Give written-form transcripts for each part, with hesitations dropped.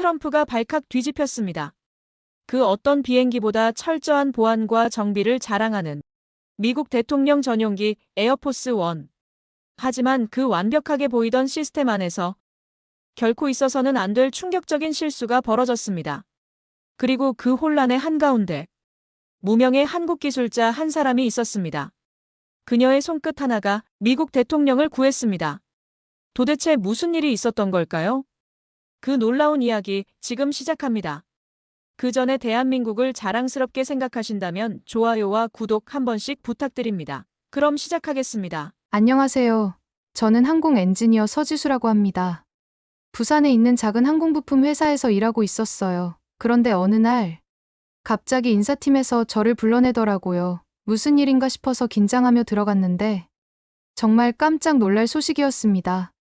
트럼프가 발칵 뒤집혔습니다. 그 어떤 비행기보다 철저한 보안과 정비를 자랑하는 미국 대통령 전용기 에어포스 원. 하지만 그 완벽하게 보이던 시스템 안에서 결코 있어서는 안 될 충격적인 실수가 벌어졌습니다. 그리고 그 혼란의 한가운데 무명의 한국 기술자 한 사람이 있었습니다. 그녀의 손끝 하나가 미국 대통령을 구했습니다. 도대체 무슨 일이 있었던 걸까요? 그 놀라운 이야기 지금 시작합니다. 그 전에 대한민국을 자랑스럽게 생각하신다면 좋아요와 구독 한 번씩 부탁드립니다. 그럼 시작하겠습니다. 안녕하세요. 저는 항공 엔지니어 서지수라고 합니다. 부산에 있는 작은 항공부품 회사에서 일하고 있었어요. 그런데 어느 날 갑자기 인사팀에서 저를 불러내더라고요. 무슨 일인가 싶어서 긴장하며 들어갔는데 정말 깜짝 놀랄 소식이었습니다.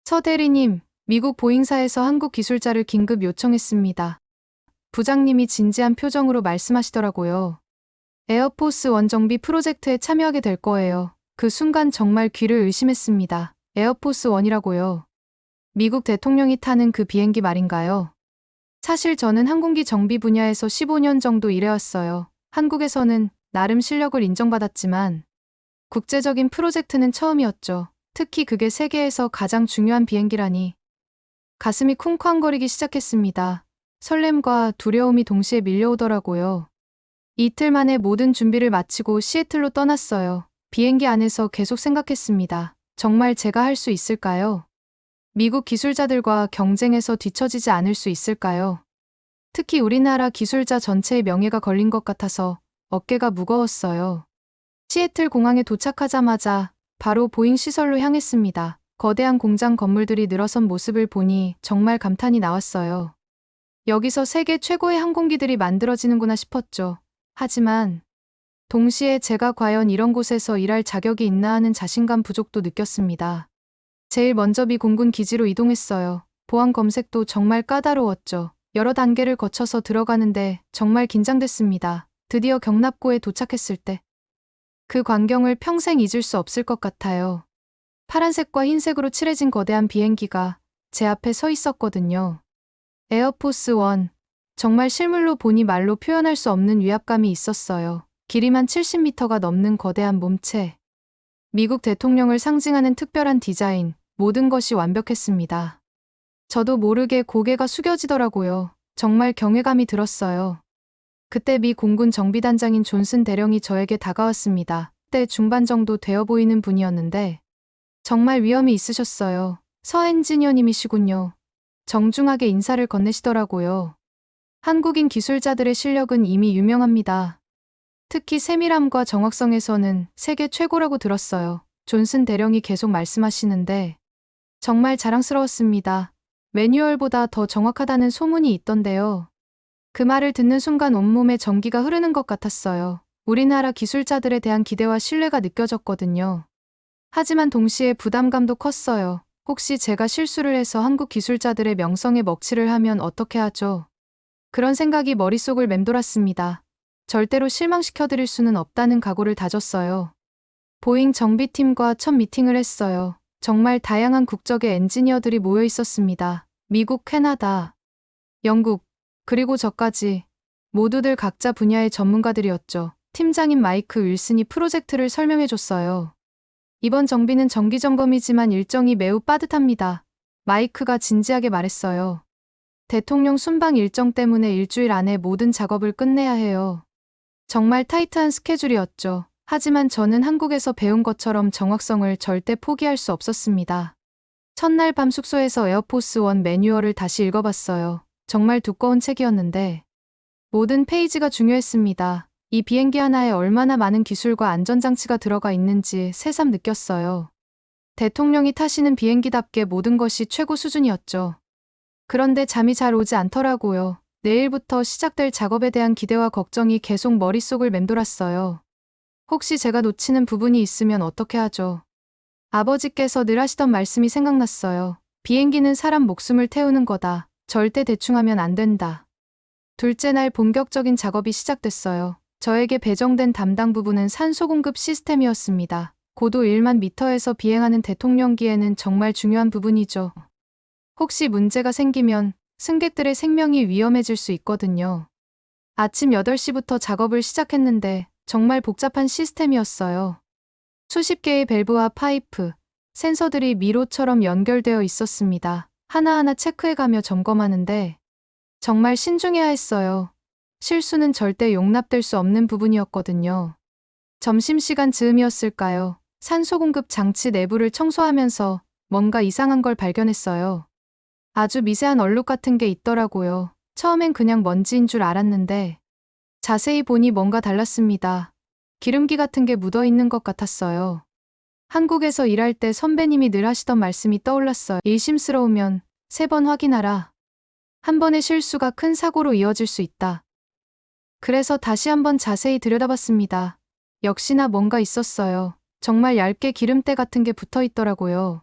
서 대리님, 미국 보잉사에서 한국 기술자를 긴급 요청했습니다. 부장님이 진지한 표정으로 말씀하시더라고요. 에어포스 원 정비 프로젝트에 참여하게 될 거예요. 그 순간 정말 귀를 의심했습니다. 에어포스 원이라고요. 미국 대통령이 타는 그 비행기 말인가요? 사실 저는 항공기 정비 분야에서 15년 정도 일해왔어요. 한국에서는 나름 실력을 인정받았지만 국제적인 프로젝트는 처음이었죠. 특히 그게 세계에서 가장 중요한 비행기라니. 가슴이 쿵쾅거리기 시작했습니다. 설렘과 두려움이 동시에 밀려오더라고요. 이틀 만에 모든 준비를 마치고 시애틀로 떠났어요. 비행기 안에서 계속 생각했습니다. 정말 제가 할 수 있을까요? 미국 기술자들과 경쟁에서 뒤처지지 않을 수 있을까요? 특히 우리나라 기술자 전체의 명예가 걸린 것 같아서 어깨가 무거웠어요. 시애틀 공항에 도착하자마자 바로 보잉 시설로 향했습니다. 거대한 공장 건물들이 늘어선 모습을 보니 정말 감탄이 나왔어요. 여기서 세계 최고의 항공기들이 만들어지는구나 싶었죠. 하지만 동시에 제가 과연 이런 곳에서 일할 자격이 있나 하는 자신감 부족도 느꼈습니다. 제일 먼저 미 공군 기지로 이동했어요. 보안 검색도 정말 까다로웠죠. 여러 단계를 거쳐서 들어가는데 정말 긴장됐습니다. 드디어 경납고에 도착했을 때 그 광경을 평생 잊을 수 없을 것 같아요. 파란색과 흰색으로 칠해진 거대한 비행기가 제 앞에 서 있었거든요. 에어포스 원. 정말 실물로 보니 말로 표현할 수 없는 위압감이 있었어요. 길이만 70m가 넘는 거대한 몸체. 미국 대통령을 상징하는 특별한 디자인, 모든 것이 완벽했습니다. 저도 모르게 고개가 숙여지더라고요. 정말 경외감이 들었어요. 그때 미 공군 정비단장인 존슨 대령이 저에게 다가왔습니다. 때 중반 정도 되어 보이는 분이었는데 정말 위엄이 있으셨어요. 서 엔지니어님이시군요. 정중하게 인사를 건네시더라고요. 한국인 기술자들의 실력은 이미 유명합니다. 특히 세밀함과 정확성에서는 세계 최고라고 들었어요. 존슨 대령이 계속 말씀하시는데 정말 자랑스러웠습니다. 매뉴얼보다 더 정확하다는 소문이 있던데요. 그 말을 듣는 순간 온몸에 전기가 흐르는 것 같았어요. 우리나라 기술자들에 대한 기대와 신뢰가 느껴졌거든요. 하지만 동시에 부담감도 컸어요. 혹시 제가 실수를 해서 한국 기술자들의 명성에 먹칠을 하면 어떻게 하죠? 그런 생각이 머릿속을 맴돌았습니다. 절대로 실망시켜드릴 수는 없다는 각오를 다졌어요. 보잉 정비팀과 첫 미팅을 했어요. 정말 다양한 국적의 엔지니어들이 모여 있었습니다. 미국, 캐나다, 영국, 그리고 저까지 모두들 각자 분야의 전문가들이었죠. 팀장인 마이크 윌슨이 프로젝트를 설명해줬어요. 이번 정비는 정기점검이지만 일정이 매우 빠듯합니다. 마이크가 진지하게 말했어요. 대통령 순방 일정 때문에 일주일 안에 모든 작업을 끝내야 해요. 정말 타이트한 스케줄이었죠. 하지만 저는 한국에서 배운 것처럼 정확성을 절대 포기할 수 없었습니다. 첫날 밤 숙소에서 에어포스 원 매뉴얼을 다시 읽어봤어요. 정말 두꺼운 책이었는데 모든 페이지가 중요했습니다. 이 비행기 하나에 얼마나 많은 기술과 안전장치가 들어가 있는지 새삼 느꼈어요. 대통령이 타시는 비행기답게 모든 것이 최고 수준이었죠. 그런데 잠이 잘 오지 않더라고요. 내일부터 시작될 작업에 대한 기대와 걱정이 계속 머릿속을 맴돌았어요. 혹시 제가 놓치는 부분이 있으면 어떻게 하죠? 아버지께서 늘 하시던 말씀이 생각났어요. 비행기는 사람 목숨을 태우는 거다. 절대 대충 하면 안 된다. 둘째 날 본격적인 작업이 시작됐어요. 저에게 배정된 담당 부분은 산소 공급 시스템이었습니다. 고도 1만 미터에서 비행하는 대통령기에는 정말 중요한 부분이죠. 혹시 문제가 생기면 승객들의 생명이 위험해질 수 있거든요. 아침 8시부터 작업을 시작했는데 정말 복잡한 시스템이었어요. 수십 개의 밸브와 파이프, 센서들이 미로처럼 연결되어 있었습니다. 하나하나 체크해가며 점검하는데 정말 신중해야 했어요. 실수는 절대 용납될 수 없는 부분이었거든요. 점심시간 즈음이었을까요? 산소 공급 장치 내부를 청소하면서 뭔가 이상한 걸 발견했어요. 아주 미세한 얼룩 같은 게 있더라고요. 처음엔 그냥 먼지인 줄 알았는데 자세히 보니 뭔가 달랐습니다. 기름기 같은 게 묻어 있는 것 같았어요. 한국에서 일할 때 선배님이 늘 하시던 말씀이 떠올랐어요. 일심스러우면 3번 확인하라. 한 번의 실수가 큰 사고로 이어질 수 있다. 그래서 다시 한번 자세히 들여다봤습니다. 역시나 뭔가 있었어요. 정말 얇게 기름때 같은 게 붙어 있더라고요.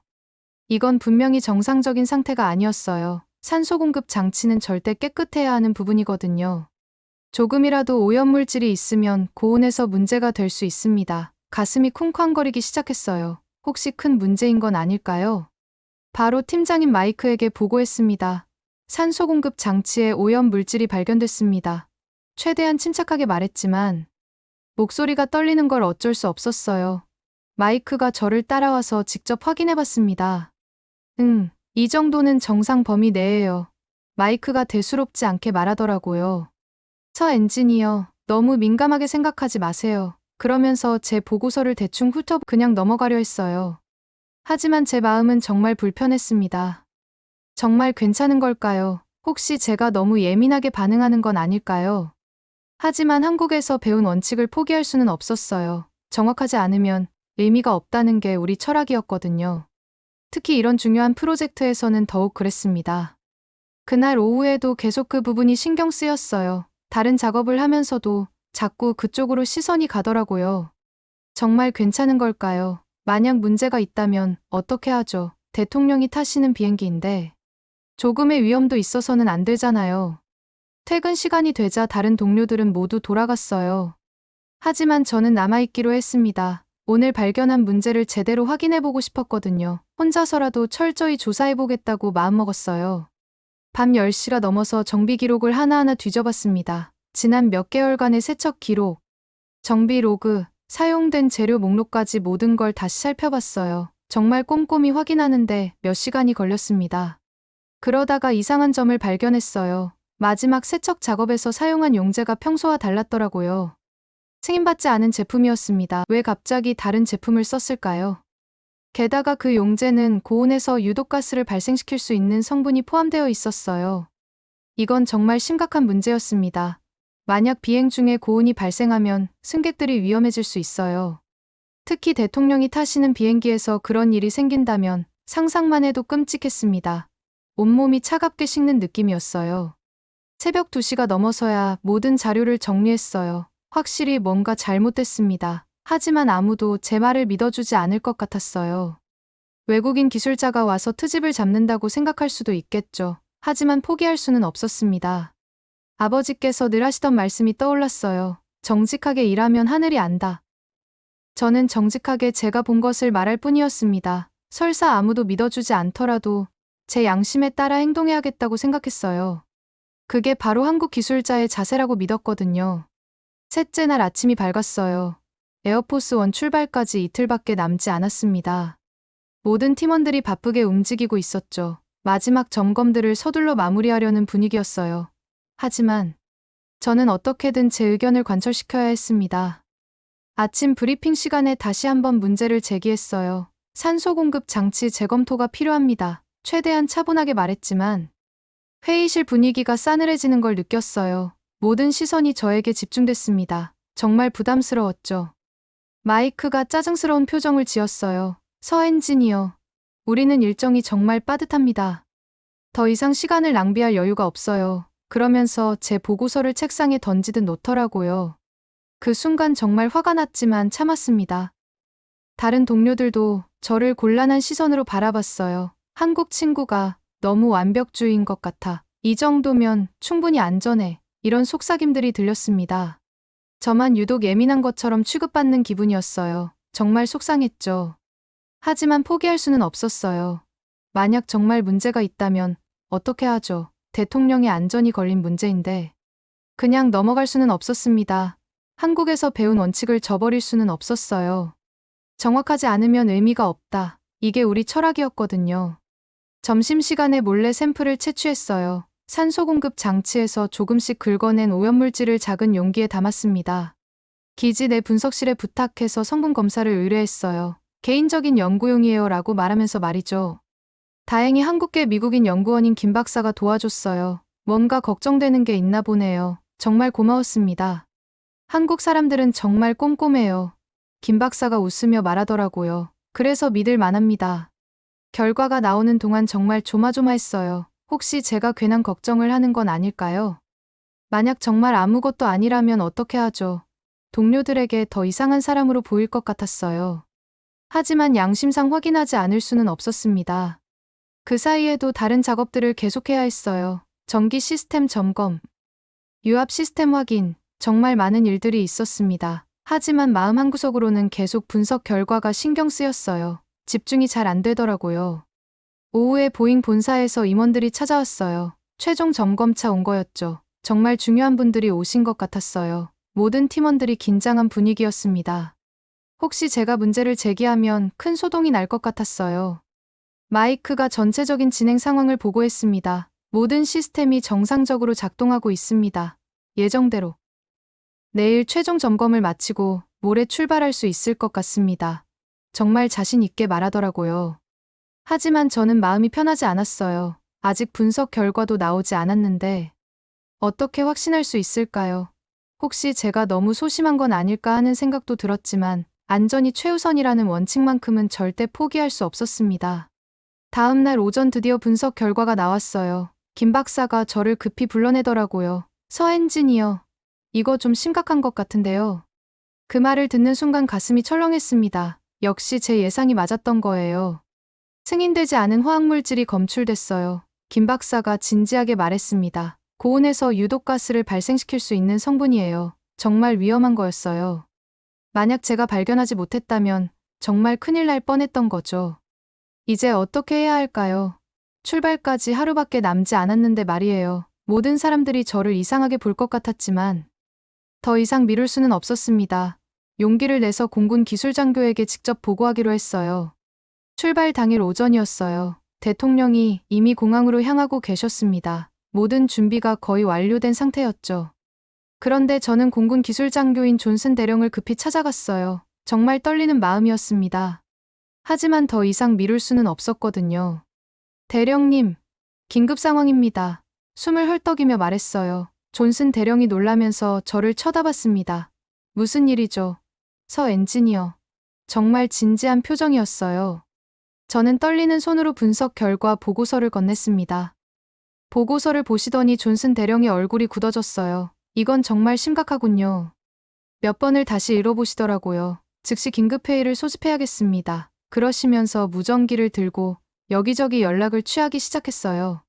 이건 분명히 정상적인 상태가 아니었어요. 산소 공급 장치는 절대 깨끗해야 하는 부분이거든요. 조금이라도 오염물질이 있으면 고온에서 문제가 될 수 있습니다. 가슴이 쿵쾅거리기 시작했어요. 혹시 큰 문제인 건 아닐까요? 바로 팀장인 마이크에게 보고했습니다. 산소 공급 장치에 오염 물질이 발견됐습니다. 최대한 침착하게 말했지만 목소리가 떨리는 걸 어쩔 수 없었어요. 마이크가 저를 따라와서 직접 확인해봤습니다. 이 정도는 정상 범위 내예요. 마이크가 대수롭지 않게 말하더라고요. 서 엔지니어, 너무 민감하게 생각하지 마세요. 그러면서 제 보고서를 대충 훑어 그냥 넘어가려 했어요. 하지만 제 마음은 정말 불편했습니다. 정말 괜찮은 걸까요? 혹시 제가 너무 예민하게 반응하는 건 아닐까요? 하지만 한국에서 배운 원칙을 포기할 수는 없었어요. 정확하지 않으면 의미가 없다는 게 우리 철학이었거든요. 특히 이런 중요한 프로젝트에서는 더욱 그랬습니다. 그날 오후에도 계속 그 부분이 신경 쓰였어요. 다른 작업을 하면서도 자꾸 그쪽으로 시선이 가더라고요. 정말 괜찮은 걸까요? 만약 문제가 있다면 어떻게 하죠? 대통령이 타시는 비행기인데 조금의 위험도 있어서는 안 되잖아요. 퇴근 시간이 되자 다른 동료들은 모두 돌아갔어요. 하지만 저는 남아있기로 했습니다. 오늘 발견한 문제를 제대로 확인해보고 싶었거든요. 혼자서라도 철저히 조사해보겠다고 마음먹었어요. 밤 10시가 넘어서 정비 기록을 하나하나 뒤져봤습니다. 지난 몇 개월간의 세척 기록, 정비 로그, 사용된 재료 목록까지 모든 걸 다시 살펴봤어요. 정말 꼼꼼히 확인하는데 몇 시간이 걸렸습니다. 그러다가 이상한 점을 발견했어요. 마지막 세척 작업에서 사용한 용제가 평소와 달랐더라고요. 승인받지 않은 제품이었습니다. 왜 갑자기 다른 제품을 썼을까요? 게다가 그 용제는 고온에서 유독가스를 발생시킬 수 있는 성분이 포함되어 있었어요. 이건 정말 심각한 문제였습니다. 만약 비행 중에 고온이 발생하면 승객들이 위험해질 수 있어요. 특히 대통령이 타시는 비행기에서 그런 일이 생긴다면 상상만 해도 끔찍했습니다. 온몸이 차갑게 식는 느낌이었어요. 새벽 2시가 넘어서야 모든 자료를 정리했어요. 확실히 뭔가 잘못됐습니다. 하지만 아무도 제 말을 믿어주지 않을 것 같았어요. 외국인 기술자가 와서 트집을 잡는다고 생각할 수도 있겠죠. 하지만 포기할 수는 없었습니다. 아버지께서 늘 하시던 말씀이 떠올랐어요. 정직하게 일하면 하늘이 안다. 저는 정직하게 제가 본 것을 말할 뿐이었습니다. 설사 아무도 믿어주지 않더라도 제 양심에 따라 행동해야겠다고 생각했어요. 그게 바로 한국 기술자의 자세라고 믿었거든요. 셋째 날 아침이 밝았어요. 에어포스 원 출발까지 이틀밖에 남지 않았습니다. 모든 팀원들이 바쁘게 움직이고 있었죠. 마지막 점검들을 서둘러 마무리하려는 분위기였어요. 하지만 저는 어떻게든 제 의견을 관철시켜야 했습니다. 아침 브리핑 시간에 다시 한번 문제를 제기했어요. 산소 공급 장치 재검토가 필요합니다. 최대한 차분하게 말했지만 회의실 분위기가 싸늘해지는 걸 느꼈어요. 모든 시선이 저에게 집중됐습니다. 정말 부담스러웠죠. 마이크가 짜증스러운 표정을 지었어요. 서 엔지니어, 우리는 일정이 정말 빠듯합니다. 더 이상 시간을 낭비할 여유가 없어요. 그러면서 제 보고서를 책상에 던지듯 놓더라고요. 그 순간 정말 화가 났지만 참았습니다. 다른 동료들도 저를 곤란한 시선으로 바라봤어요. 한국 친구가 너무 완벽주의인 것 같아. 이 정도면 충분히 안전해. 이런 속삭임들이 들렸습니다. 저만 유독 예민한 것처럼 취급받는 기분이었어요. 정말 속상했죠. 하지만 포기할 수는 없었어요. 만약 정말 문제가 있다면 어떻게 하죠? 대통령의 안전이 걸린 문제인데 그냥 넘어갈 수는 없었습니다. 한국에서 배운 원칙을 저버릴 수는 없었어요. 정확하지 않으면 의미가 없다. 이게 우리 철학이었거든요. 점심시간에 몰래 샘플을 채취했어요. 산소 공급 장치에서 조금씩 긁어낸 오염물질을 작은 용기에 담았습니다. 기지 내 분석실에 부탁해서 성분 검사를 의뢰했어요. 개인적인 연구용이에요 라고 말하면서 말이죠. 다행히 한국계 미국인 연구원인 김 박사가 도와줬어요. 뭔가 걱정되는 게 있나 보네요. 정말 고마웠습니다. 한국 사람들은 정말 꼼꼼해요. 김 박사가 웃으며 말하더라고요. 그래서 믿을 만합니다. 결과가 나오는 동안 정말 조마조마했어요. 혹시 제가 괜한 걱정을 하는 건 아닐까요? 만약 정말 아무것도 아니라면 어떻게 하죠? 동료들에게 더 이상한 사람으로 보일 것 같았어요. 하지만 양심상 확인하지 않을 수는 없었습니다. 그 사이에도 다른 작업들을 계속해야 했어요. 전기 시스템 점검, 유압 시스템 확인, 정말 많은 일들이 있었습니다. 하지만 마음 한구석으로는 계속 분석 결과가 신경 쓰였어요. 집중이 잘 안 되더라고요. 오후에 보잉 본사에서 임원들이 찾아왔어요. 최종 점검차 온 거였죠. 정말 중요한 분들이 오신 것 같았어요. 모든 팀원들이 긴장한 분위기였습니다. 혹시 제가 문제를 제기하면 큰 소동이 날 것 같았어요. 마이크가 전체적인 진행 상황을 보고했습니다. 모든 시스템이 정상적으로 작동하고 있습니다. 예정대로. 내일 최종 점검을 마치고 모레 출발할 수 있을 것 같습니다. 정말 자신 있게 말하더라고요. 하지만 저는 마음이 편하지 않았어요. 아직 분석 결과도 나오지 않았는데 어떻게 확신할 수 있을까요? 혹시 제가 너무 소심한 건 아닐까 하는 생각도 들었지만 안전이 최우선이라는 원칙만큼은 절대 포기할 수 없었습니다. 다음 날 오전 드디어 분석 결과가 나왔어요. 김 박사가 저를 급히 불러내더라고요. 서 엔지니어, 이거 좀 심각한 것 같은데요. 그 말을 듣는 순간 가슴이 철렁했습니다. 역시 제 예상이 맞았던 거예요. 승인되지 않은 화학물질이 검출됐어요. 김 박사가 진지하게 말했습니다. 고온에서 유독가스를 발생시킬 수 있는 성분이에요. 정말 위험한 거였어요. 만약 제가 발견하지 못했다면 정말 큰일 날 뻔했던 거죠. 이제 어떻게 해야 할까요? 출발까지 하루밖에 남지 않았는데 말이에요. 모든 사람들이 저를 이상하게 볼 것 같았지만 더 이상 미룰 수는 없었습니다. 용기를 내서 공군 기술장교에게 직접 보고하기로 했어요. 출발 당일 오전이었어요. 대통령이 이미 공항으로 향하고 계셨습니다. 모든 준비가 거의 완료된 상태였죠. 그런데 저는 공군 기술장교인 존슨 대령을 급히 찾아갔어요. 정말 떨리는 마음이었습니다. 하지만 더 이상 미룰 수는 없었거든요. 대령님, 긴급 상황입니다. 숨을 헐떡이며 말했어요. 존슨 대령이 놀라면서 저를 쳐다봤습니다. 무슨 일이죠? 서 엔지니어. 정말 진지한 표정이었어요. 저는 떨리는 손으로 분석 결과 보고서를 건넸습니다. 보고서를 보시더니 존슨 대령의 얼굴이 굳어졌어요. 이건 정말 심각하군요. 몇 번을 다시 읽어보시더라고요. 즉시 긴급회의를 소집해야겠습니다. 그러시면서 무전기를 들고 여기저기 연락을 취하기 시작했어요.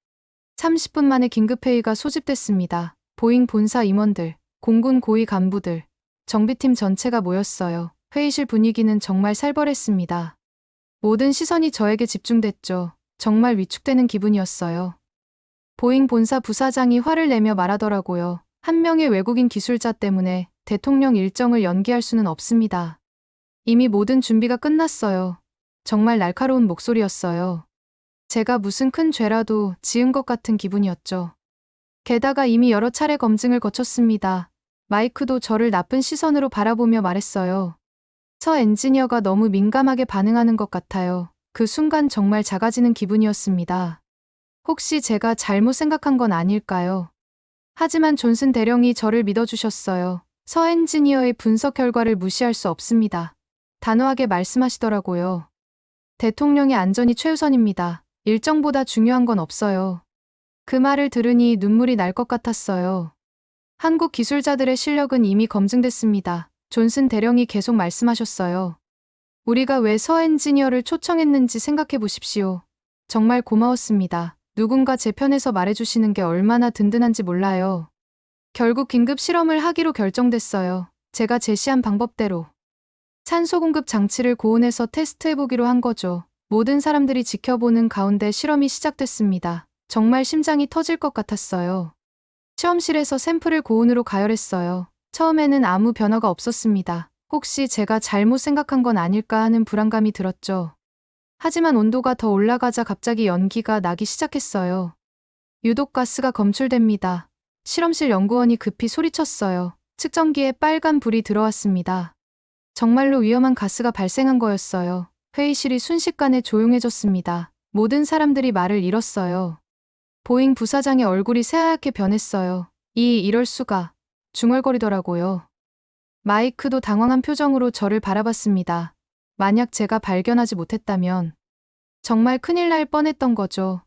30분 만에 긴급회의가 소집됐습니다. 보잉 본사 임원들, 공군 고위 간부들, 정비팀 전체가 모였어요. 회의실 분위기는 정말 살벌했습니다. 모든 시선이 저에게 집중됐죠. 정말 위축되는 기분이었어요. 보잉 본사 부사장이 화를 내며 말하더라고요. 한 명의 외국인 기술자 때문에 대통령 일정을 연기할 수는 없습니다. 이미 모든 준비가 끝났어요. 정말 날카로운 목소리였어요. 제가 무슨 큰 죄라도 지은 것 같은 기분이었죠. 게다가 이미 여러 차례 검증을 거쳤습니다. 마이크도 저를 나쁜 시선으로 바라보며 말했어요. 서 엔지니어가 너무 민감하게 반응하는 것 같아요. 그 순간 정말 작아지는 기분이었습니다. 혹시 제가 잘못 생각한 건 아닐까요? 하지만 존슨 대령이 저를 믿어주셨어요. 서 엔지니어의 분석 결과를 무시할 수 없습니다. 단호하게 말씀하시더라고요. 대통령의 안전이 최우선입니다. 일정보다 중요한 건 없어요. 그 말을 들으니 눈물이 날 것 같았어요. 한국 기술자들의 실력은 이미 검증됐습니다. 존슨 대령이 계속 말씀하셨어요. 우리가 왜 서 엔지니어를 초청했는지 생각해 보십시오. 정말 고마웠습니다. 누군가 제 편에서 말해주시는 게 얼마나 든든한지 몰라요. 결국 긴급 실험을 하기로 결정됐어요. 제가 제시한 방법대로. 산소 공급 장치를 고온에서 테스트해보기로 한 거죠. 모든 사람들이 지켜보는 가운데 실험이 시작됐습니다. 정말 심장이 터질 것 같았어요. 시험실에서 샘플을 고온으로 가열했어요. 처음에는 아무 변화가 없었습니다. 혹시 제가 잘못 생각한 건 아닐까 하는 불안감이 들었죠. 하지만 온도가 더 올라가자 갑자기 연기가 나기 시작했어요. 유독 가스가 검출됩니다. 실험실 연구원이 급히 소리쳤어요. 측정기에 빨간 불이 들어왔습니다. 정말로 위험한 가스가 발생한 거였어요. 회의실이 순식간에 조용해졌습니다. 모든 사람들이 말을 잃었어요. 보잉 부사장의 얼굴이 새하얗게 변했어요. 이럴 수가. 중얼거리더라고요. 마이크도 당황한 표정으로 저를 바라봤습니다. 만약 제가 발견하지 못했다면 정말 큰일 날 뻔했던 거죠.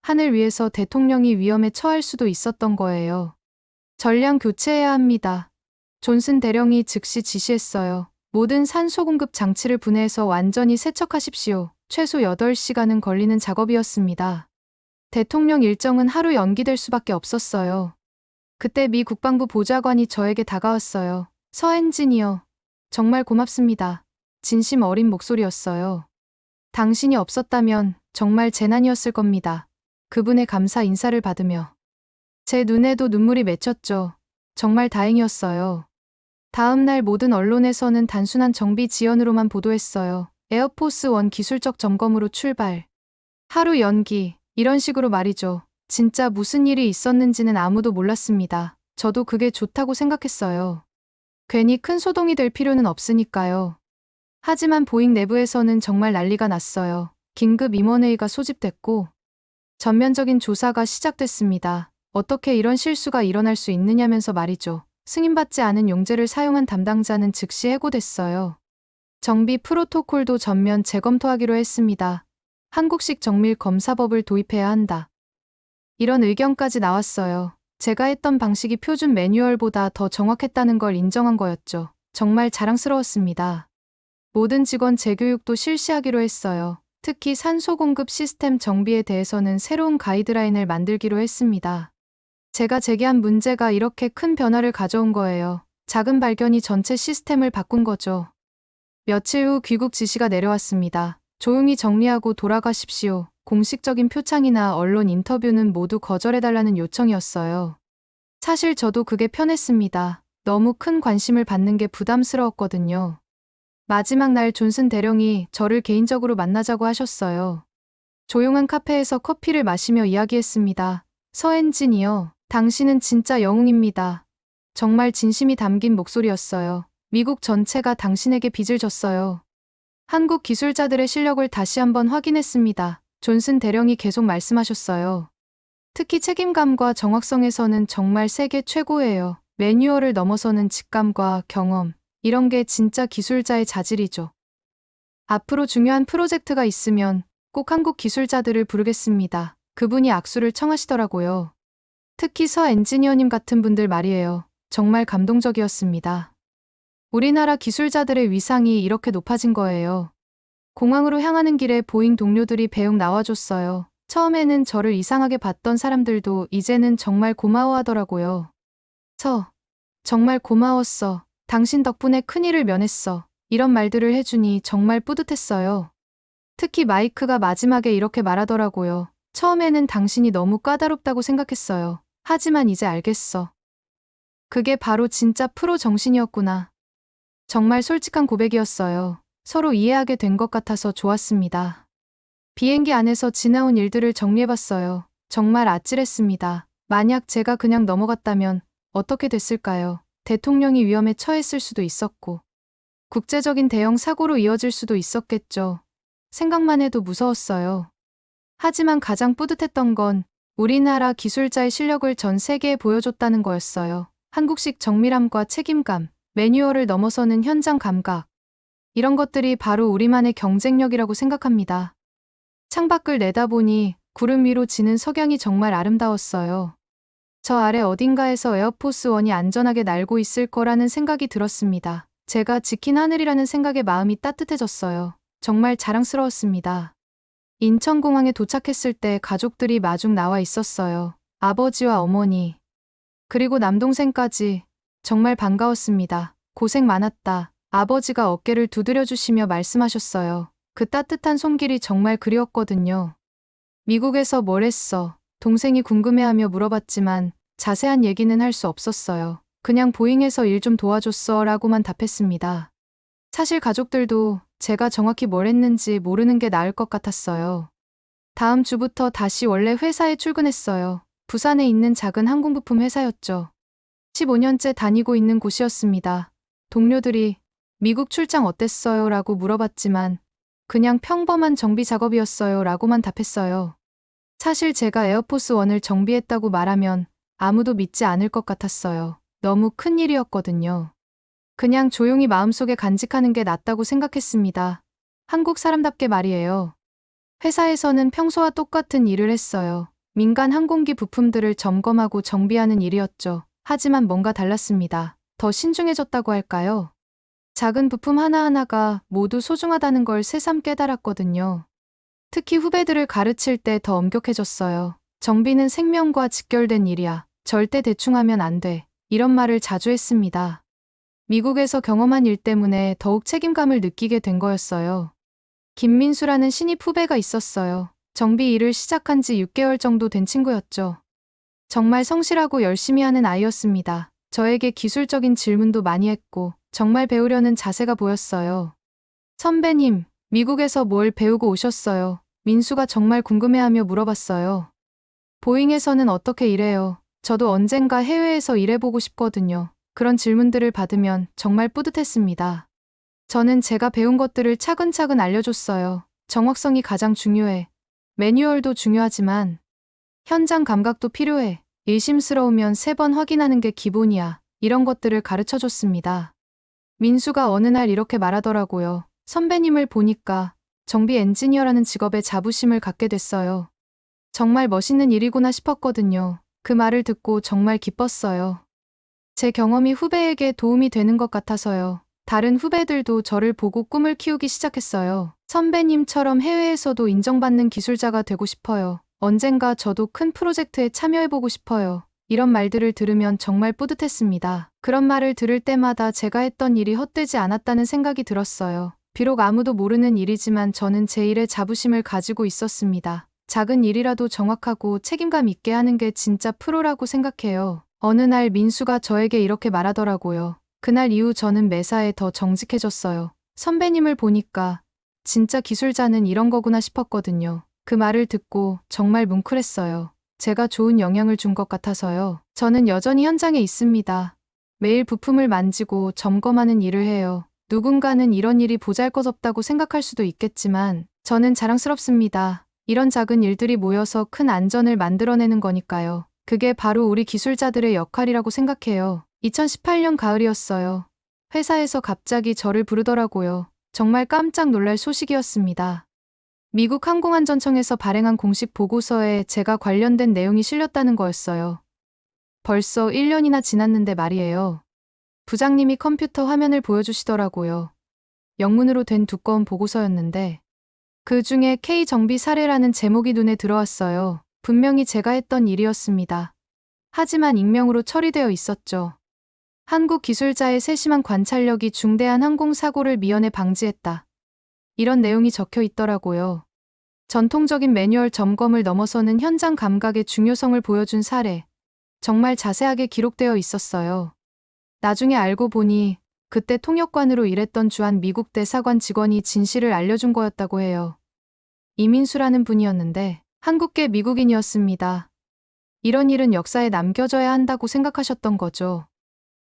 하늘 위에서 대통령이 위험에 처할 수도 있었던 거예요. 전량 교체해야 합니다. 존슨 대령이 즉시 지시했어요. 모든 산소 공급 장치를 분해해서 완전히 세척하십시오. 최소 8시간은 걸리는 작업이었습니다. 대통령 일정은 하루 연기될 수밖에 없었어요. 그때 미 국방부 보좌관이 저에게 다가왔어요. 서 엔지니어, 정말 고맙습니다. 진심 어린 목소리였어요. 당신이 없었다면 정말 재난이었을 겁니다. 그분의 감사 인사를 받으며 제 눈에도 눈물이 맺혔죠. 정말 다행이었어요. 다음 날 모든 언론에서는 단순한 정비 지연으로만 보도했어요. 에어포스 원 기술적 점검으로 출발. 하루 연기, 이런 식으로 말이죠. 진짜 무슨 일이 있었는지는 아무도 몰랐습니다. 저도 그게 좋다고 생각했어요. 괜히 큰 소동이 될 필요는 없으니까요. 하지만 보잉 내부에서는 정말 난리가 났어요. 긴급 임원회의가 소집됐고 전면적인 조사가 시작됐습니다. 어떻게 이런 실수가 일어날 수 있느냐면서 말이죠. 승인받지 않은 용제를 사용한 담당자는 즉시 해고됐어요. 정비 프로토콜도 전면 재검토하기로 했습니다. 한국식 정밀 검사법을 도입해야 한다. 이런 의견까지 나왔어요. 제가 했던 방식이 표준 매뉴얼보다 더 정확했다는 걸 인정한 거였죠. 정말 자랑스러웠습니다. 모든 직원 재교육도 실시하기로 했어요. 특히 산소 공급 시스템 정비에 대해서는 새로운 가이드라인을 만들기로 했습니다. 제가 제기한 문제가 이렇게 큰 변화를 가져온 거예요. 작은 발견이 전체 시스템을 바꾼 거죠. 며칠 후 귀국 지시가 내려왔습니다. 조용히 정리하고 돌아가십시오. 공식적인 표창이나 언론 인터뷰는 모두 거절해달라는 요청이었어요. 사실 저도 그게 편했습니다. 너무 큰 관심을 받는 게 부담스러웠거든요. 마지막 날 존슨 대령이 저를 개인적으로 만나자고 하셨어요. 조용한 카페에서 커피를 마시며 이야기했습니다. 서 엔지니어, 당신은 진짜 영웅입니다. 정말 진심이 담긴 목소리였어요. 미국 전체가 당신에게 빚을 졌어요. 한국 기술자들의 실력을 다시 한번 확인했습니다. 존슨 대령이 계속 말씀하셨어요. 특히 책임감과 정확성에서는 정말 세계 최고예요. 매뉴얼을 넘어서는 직감과 경험, 이런 게 진짜 기술자의 자질이죠. 앞으로 중요한 프로젝트가 있으면 꼭 한국 기술자들을 부르겠습니다. 그분이 악수를 청하시더라고요. 특히 서 엔지니어님 같은 분들 말이에요. 정말 감동적이었습니다. 우리나라 기술자들의 위상이 이렇게 높아진 거예요. 공항으로 향하는 길에 보잉 동료들이 배웅 나와줬어요. 처음에는 저를 이상하게 봤던 사람들도 이제는 정말 고마워하더라고요. 정말 고마웠어. 당신 덕분에 큰일을 면했어. 이런 말들을 해주니 정말 뿌듯했어요. 특히 마이크가 마지막에 이렇게 말하더라고요. 처음에는 당신이 너무 까다롭다고 생각했어요. 하지만 이제 알겠어. 그게 바로 진짜 프로 정신이었구나. 정말 솔직한 고백이었어요. 서로 이해하게 된 것 같아서 좋았습니다. 비행기 안에서 지나온 일들을 정리해봤어요. 정말 아찔했습니다. 만약 제가 그냥 넘어갔다면 어떻게 됐을까요? 대통령이 위험에 처했을 수도 있었고, 국제적인 대형 사고로 이어질 수도 있었겠죠. 생각만 해도 무서웠어요. 하지만 가장 뿌듯했던 건 우리나라 기술자의 실력을 전 세계에 보여줬다는 거였어요. 한국식 정밀함과 책임감, 매뉴얼을 넘어서는 현장 감각. 이런 것들이 바로 우리만의 경쟁력이라고 생각합니다. 창밖을 내다보니 구름 위로 지는 석양이 정말 아름다웠어요. 저 아래 어딘가에서 에어포스 원이 안전하게 날고 있을 거라는 생각이 들었습니다. 제가 지킨 하늘이라는 생각에 마음이 따뜻해졌어요. 정말 자랑스러웠습니다. 인천공항에 도착했을 때 가족들이 마중 나와 있었어요. 아버지와 어머니, 그리고 남동생까지. 정말 반가웠습니다. 고생 많았다. 아버지가 어깨를 두드려 주시며 말씀하셨어요. 그 따뜻한 손길이 정말 그리웠거든요. 미국에서 뭘 했어? 동생이 궁금해하며 물어봤지만 자세한 얘기는 할 수 없었어요. 그냥 보잉에서 일 좀 도와줬어 라고만 답했습니다. 사실 가족들도 제가 정확히 뭘 했는지 모르는 게 나을 것 같았어요. 다음 주부터 다시 원래 회사에 출근했어요. 부산에 있는 작은 항공부품 회사였죠. 15년째 다니고 있는 곳이었습니다. 동료들이 미국 출장 어땠어요? 라고 물어봤지만 그냥 평범한 정비 작업이었어요 라고만 답했어요. 사실 제가 에어포스 1을 정비했다고 말하면 아무도 믿지 않을 것 같았어요. 너무 큰 일이었거든요. 그냥 조용히 마음속에 간직하는 게 낫다고 생각했습니다. 한국 사람답게 말이에요. 회사에서는 평소와 똑같은 일을 했어요. 민간 항공기 부품들을 점검하고 정비하는 일이었죠. 하지만 뭔가 달랐습니다. 더 신중해졌다고 할까요? 작은 부품 하나하나가 모두 소중하다는 걸 새삼 깨달았거든요. 특히 후배들을 가르칠 때 더 엄격해졌어요. 정비는 생명과 직결된 일이야. 절대 대충하면 안 돼. 이런 말을 자주 했습니다. 미국에서 경험한 일 때문에 더욱 책임감을 느끼게 된 거였어요. 김민수라는 신입 후배가 있었어요. 정비 일을 시작한 지 6개월 정도 된 친구였죠. 정말 성실하고 열심히 하는 아이였습니다. 저에게 기술적인 질문도 많이 했고 정말 배우려는 자세가 보였어요. 선배님, 미국에서 뭘 배우고 오셨어요? 민수가 정말 궁금해하며 물어봤어요. 보잉에서는 어떻게 일해요? 저도 언젠가 해외에서 일해보고 싶거든요. 그런 질문들을 받으면 정말 뿌듯했습니다. 저는 제가 배운 것들을 차근차근 알려줬어요. 정확성이 가장 중요해. 매뉴얼도 중요하지만 현장 감각도 필요해. 의심스러우면 3번 확인하는 게 기본이야. 이런 것들을 가르쳐줬습니다. 민수가 어느 날 이렇게 말하더라고요. 선배님을 보니까 정비 엔지니어라는 직업에 자부심을 갖게 됐어요. 정말 멋있는 일이구나 싶었거든요. 그 말을 듣고 정말 기뻤어요. 제 경험이 후배에게 도움이 되는 것 같아서요. 다른 후배들도 저를 보고 꿈을 키우기 시작했어요. 선배님처럼 해외에서도 인정받는 기술자가 되고 싶어요. 언젠가 저도 큰 프로젝트에 참여해보고 싶어요. 이런 말들을 들으면 정말 뿌듯했습니다. 그런 말을 들을 때마다 제가 했던 일이 헛되지 않았다는 생각이 들었어요. 비록 아무도 모르는 일이지만 저는 제 일에 자부심을 가지고 있었습니다. 작은 일이라도 정확하고 책임감 있게 하는 게 진짜 프로라고 생각해요. 어느 날 민수가 저에게 이렇게 말하더라고요. 그날 이후 저는 매사에 더 정직해졌어요. 선배님을 보니까 진짜 기술자는 이런 거구나 싶었거든요. 그 말을 듣고 정말 뭉클했어요. 제가 좋은 영향을 준 것 같아서요. 저는 여전히 현장에 있습니다. 매일 부품을 만지고 점검하는 일을 해요. 누군가는 이런 일이 보잘것없다고 생각할 수도 있겠지만 저는 자랑스럽습니다. 이런 작은 일들이 모여서 큰 안전을 만들어내는 거니까요. 그게 바로 우리 기술자들의 역할이라고 생각해요. 2018년 가을이었어요. 회사에서 갑자기 저를 부르더라고요. 정말 깜짝 놀랄 소식이었습니다. 미국 항공안전청에서 발행한 공식 보고서에 제가 관련된 내용이 실렸다는 거였어요. 벌써 1년이나 지났는데 말이에요. 부장님이 컴퓨터 화면을 보여주시더라고요. 영문으로 된 두꺼운 보고서였는데 그 중에 K 정비 사례라는 제목이 눈에 들어왔어요. 분명히 제가 했던 일이었습니다. 하지만 익명으로 처리되어 있었죠. 한국 기술자의 세심한 관찰력이 중대한 항공사고를 미연에 방지했다. 이런 내용이 적혀 있더라고요. 전통적인 매뉴얼 점검을 넘어서는 현장 감각의 중요성을 보여준 사례. 정말 자세하게 기록되어 있었어요. 나중에 알고 보니 그때 통역관으로 일했던 주한 미국 대사관 직원이 진실을 알려준 거였다고 해요. 이민수라는 분이었는데 한국계 미국인이었습니다. 이런 일은 역사에 남겨져야 한다고 생각하셨던 거죠.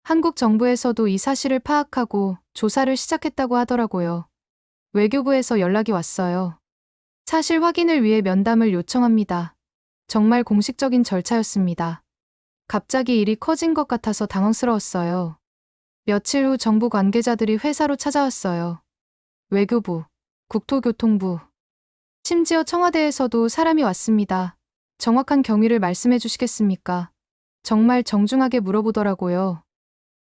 한국 정부에서도 이 사실을 파악하고 조사를 시작했다고 하더라고요. 외교부에서 연락이 왔어요. 사실 확인을 위해 면담을 요청합니다. 정말 공식적인 절차였습니다. 갑자기 일이 커진 것 같아서 당황스러웠어요. 며칠 후 정부 관계자들이 회사로 찾아왔어요. 외교부, 국토교통부, 심지어 청와대에서도 사람이 왔습니다. 정확한 경위를 말씀해 주시겠습니까? 정말 정중하게 물어보더라고요.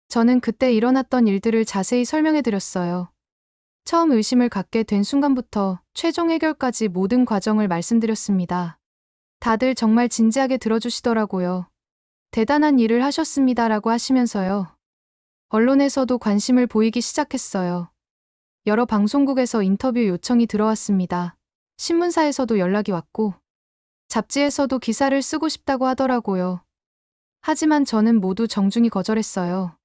저는 그때 일어났던 일들을 자세히 설명해 드렸어요. 처음 의심을 갖게 된 순간부터 최종 해결까지 모든 과정을 말씀드렸습니다. 다들 정말 진지하게 들어주시더라고요. 대단한 일을 하셨습니다라고 하시면서요. 언론에서도 관심을 보이기 시작했어요. 여러 방송국에서 인터뷰 요청이 들어왔습니다. 신문사에서도 연락이 왔고 잡지에서도 기사를 쓰고 싶다고 하더라고요. 하지만 저는 모두 정중히 거절했어요.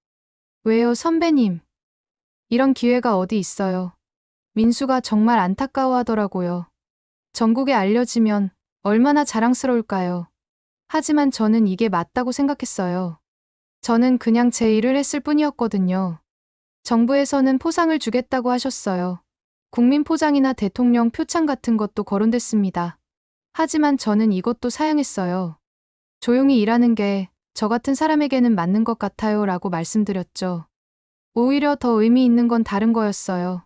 왜요, 선배님? 이런 기회가 어디 있어요. 민수가 정말 안타까워하더라고요. 전국에 알려지면 얼마나 자랑스러울까요? 하지만 저는 이게 맞다고 생각했어요. 저는 그냥 제 일을 했을 뿐이었거든요. 정부에서는 포상을 주겠다고 하셨어요. 국민포장이나 대통령 표창 같은 것도 거론됐습니다. 하지만 저는 이것도 사양했어요. 조용히 일하는 게 저 같은 사람에게는 맞는 것 같아요 라고 말씀드렸죠. 오히려 더 의미 있는 건 다른 거였어요.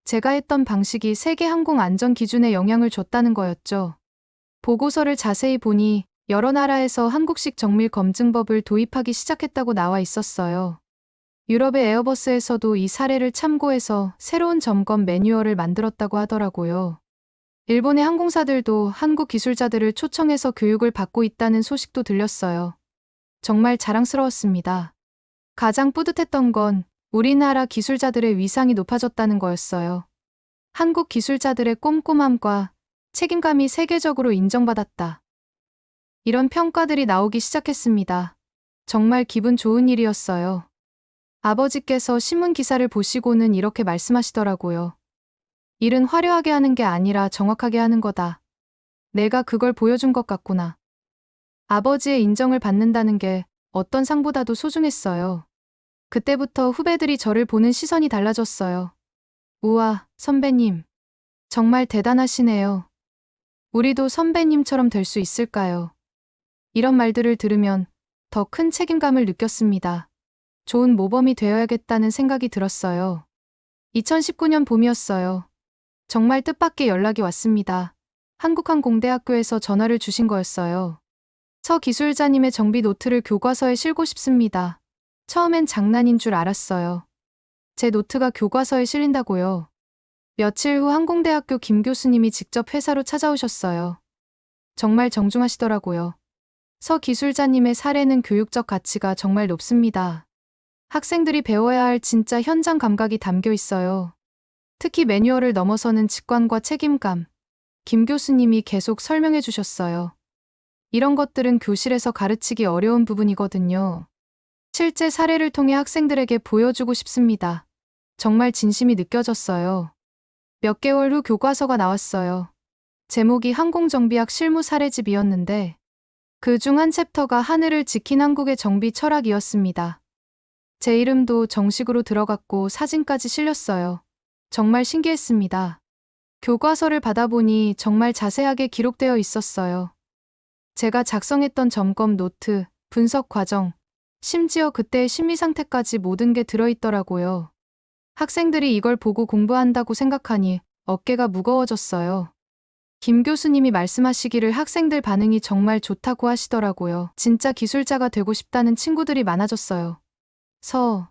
제가 했던 방식이 세계 항공 안전 기준에 영향을 줬다는 거였죠. 보고서를 자세히 보니 여러 나라에서 한국식 정밀 검증법을 도입하기 시작했다고 나와 있었어요. 유럽의 에어버스에서도 이 사례를 참고해서 새로운 점검 매뉴얼을 만들었다고 하더라고요. 일본의 항공사들도 한국 기술자들을 초청해서 교육을 받고 있다는 소식도 들렸어요. 정말 자랑스러웠습니다. 가장 뿌듯했던 건 우리나라 기술자들의 위상이 높아졌다는 거였어요. 한국 기술자들의 꼼꼼함과 책임감이 세계적으로 인정받았다. 이런 평가들이 나오기 시작했습니다. 정말 기분 좋은 일이었어요. 아버지께서 신문 기사를 보시고는 이렇게 말씀하시더라고요. 일은 화려하게 하는 게 아니라 정확하게 하는 거다. 내가 그걸 보여준 것 같구나. 아버지의 인정을 받는다는 게 어떤 상보다도 소중했어요. 그때부터 후배들이 저를 보는 시선이 달라졌어요. 우와, 선배님. 정말 대단하시네요. 우리도 선배님처럼 될 수 있을까요? 이런 말들을 들으면 더 큰 책임감을 느꼈습니다. 좋은 모범이 되어야겠다는 생각이 들었어요. 2019년 봄이었어요. 정말 뜻밖의 연락이 왔습니다. 한국항공대학교에서 전화를 주신 거였어요. 서 기술자님의 정비 노트를 교과서에 실고 싶습니다. 처음엔 장난인 줄 알았어요. 제 노트가 교과서에 실린다고요. 며칠 후 항공대학교 김 교수님이 직접 회사로 찾아오셨어요. 정말 정중하시더라고요. 서 기술자님의 사례는 교육적 가치가 정말 높습니다. 학생들이 배워야 할 진짜 현장 감각이 담겨 있어요. 특히 매뉴얼을 넘어서는 직관과 책임감. 김 교수님이 계속 설명해 주셨어요. 이런 것들은 교실에서 가르치기 어려운 부분이거든요. 실제 사례를 통해 학생들에게 보여주고 싶습니다. 정말 진심이 느껴졌어요. 몇 개월 후 교과서가 나왔어요. 제목이 항공정비학 실무 사례집이었는데 그 중 한 챕터가 하늘을 지킨 한국의 정비 철학이었습니다. 제 이름도 정식으로 들어갔고 사진까지 실렸어요. 정말 신기했습니다. 교과서를 받아보니 정말 자세하게 기록되어 있었어요. 제가 작성했던 점검 노트, 분석 과정, 심지어 그때의 심리 상태까지 모든 게 들어있더라고요. 학생들이 이걸 보고 공부한다고 생각하니 어깨가 무거워졌어요. 김 교수님이 말씀하시기를 학생들 반응이 정말 좋다고 하시더라고요. 진짜 기술자가 되고 싶다는 친구들이 많아졌어요. 서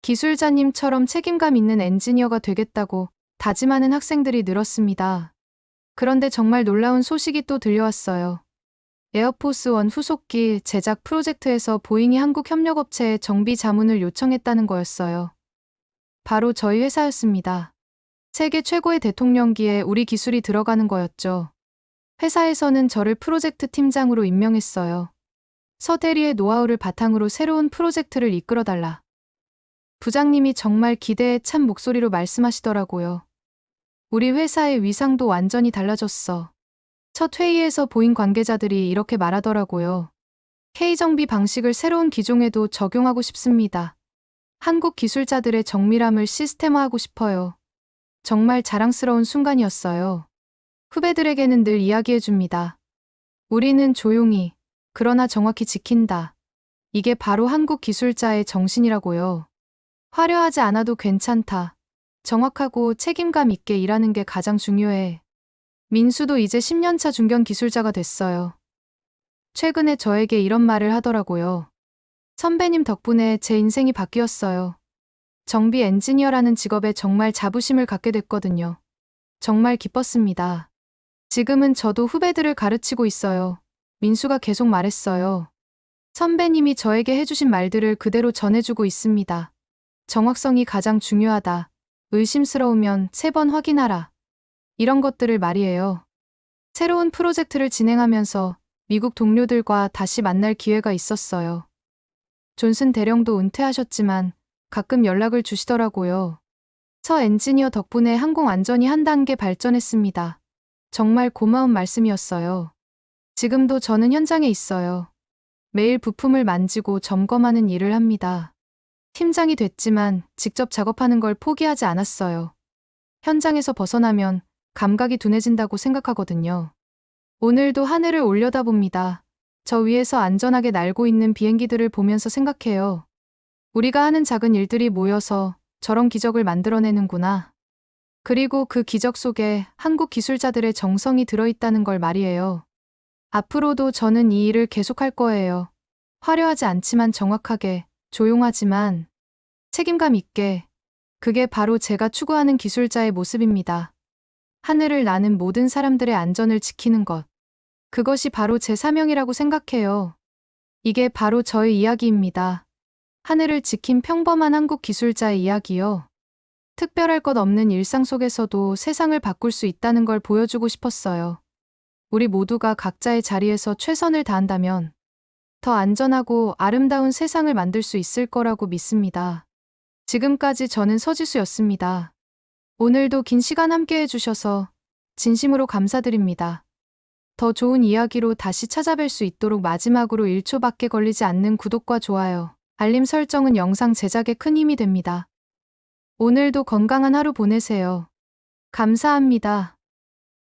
기술자님처럼 책임감 있는 엔지니어가 되겠다고 다짐하는 학생들이 늘었습니다. 그런데 정말 놀라운 소식이 또 들려왔어요. 에어포스1 후속기 제작 프로젝트에서 보잉이 한국 협력업체에 정비 자문을 요청했다는 거였어요. 바로 저희 회사였습니다. 세계 최고의 대통령기에 우리 기술이 들어가는 거였죠. 회사에서는 저를 프로젝트 팀장으로 임명했어요. 서 대리의 노하우를 바탕으로 새로운 프로젝트를 이끌어달라. 부장님이 정말 기대에 찬 목소리로 말씀하시더라고요. 우리 회사의 위상도 완전히 달라졌어. 첫 회의에서 보잉 관계자들이 이렇게 말하더라고요. K정비 방식을 새로운 기종에도 적용하고 싶습니다. 한국 기술자들의 정밀함을 시스템화하고 싶어요. 정말 자랑스러운 순간이었어요. 후배들에게는 늘 이야기해줍니다. 우리는 조용히, 그러나 정확히 지킨다. 이게 바로 한국 기술자의 정신이라고요. 화려하지 않아도 괜찮다. 정확하고 책임감 있게 일하는 게 가장 중요해. 민수도 이제 10년차 중견 기술자가 됐어요. 최근에 저에게 이런 말을 하더라고요. 선배님 덕분에 제 인생이 바뀌었어요. 정비 엔지니어라는 직업에 정말 자부심을 갖게 됐거든요. 정말 기뻤습니다. 지금은 저도 후배들을 가르치고 있어요. 민수가 계속 말했어요. 선배님이 저에게 해주신 말들을 그대로 전해주고 있습니다. 정확성이 가장 중요하다. 의심스러우면 3번 확인하라. 이런 것들을 말이에요. 새로운 프로젝트를 진행하면서 미국 동료들과 다시 만날 기회가 있었어요. 존슨 대령도 은퇴하셨지만 가끔 연락을 주시더라고요. 서 엔지니어 덕분에 항공 안전이 한 단계 발전했습니다. 정말 고마운 말씀이었어요. 지금도 저는 현장에 있어요. 매일 부품을 만지고 점검하는 일을 합니다. 팀장이 됐지만 직접 작업하는 걸 포기하지 않았어요. 현장에서 벗어나면 감각이 둔해진다고 생각하거든요. 오늘도 하늘을 올려다봅니다. 저 위에서 안전하게 날고 있는 비행기들을 보면서 생각해요. 우리가 하는 작은 일들이 모여서 저런 기적을 만들어내는구나. 그리고 그 기적 속에 한국 기술자들의 정성이 들어있다는 걸 말이에요. 앞으로도 저는 이 일을 계속할 거예요. 화려하지 않지만 정확하게, 조용하지만 책임감 있게. 그게 바로 제가 추구하는 기술자의 모습입니다. 하늘을 나는 모든 사람들의 안전을 지키는 것. 그것이 바로 제 사명이라고 생각해요. 이게 바로 저의 이야기입니다. 하늘을 지킨 평범한 한국 기술자의 이야기요. 특별할 것 없는 일상 속에서도 세상을 바꿀 수 있다는 걸 보여주고 싶었어요. 우리 모두가 각자의 자리에서 최선을 다한다면 더 안전하고 아름다운 세상을 만들 수 있을 거라고 믿습니다. 지금까지 저는 서지수였습니다. 오늘도 긴 시간 함께 해주셔서 진심으로 감사드립니다. 더 좋은 이야기로 다시 찾아뵐 수 있도록 마지막으로 1초밖에 걸리지 않는 구독과 좋아요, 알림 설정은 영상 제작에 큰 힘이 됩니다. 오늘도 건강한 하루 보내세요. 감사합니다.